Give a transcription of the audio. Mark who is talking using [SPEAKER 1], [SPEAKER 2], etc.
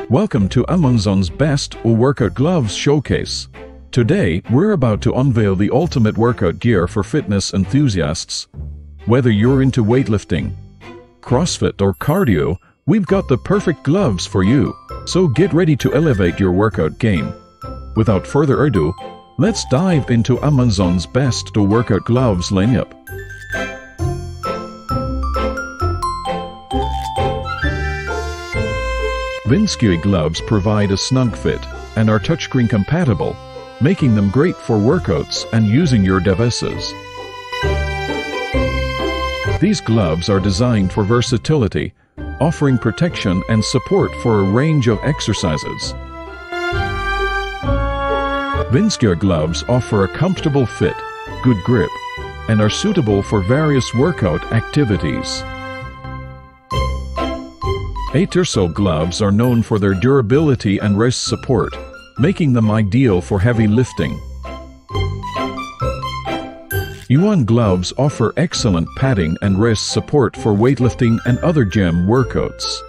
[SPEAKER 1] Welcome to Amazon's Best Workout Gloves Showcase. Today, we're about to unveil the ultimate workout gear for fitness enthusiasts. Whether you're into weightlifting, CrossFit or cardio, we've got the perfect gloves for you. So get ready to elevate your workout game. Without further ado, let's dive into Amazon's Best Workout Gloves lineup. VINSGUIR gloves provide a snug fit and are touchscreen compatible, making them great for workouts and using your devices. These gloves are designed for versatility, offering protection and support for a range of exercises. VINSGUIR gloves offer a comfortable fit, good grip, and are suitable for various workout activities. ATERCEL gloves are known for their durability and wrist support, making them ideal for heavy lifting. ihuan gloves offer excellent padding and wrist support for weightlifting and other gym workouts.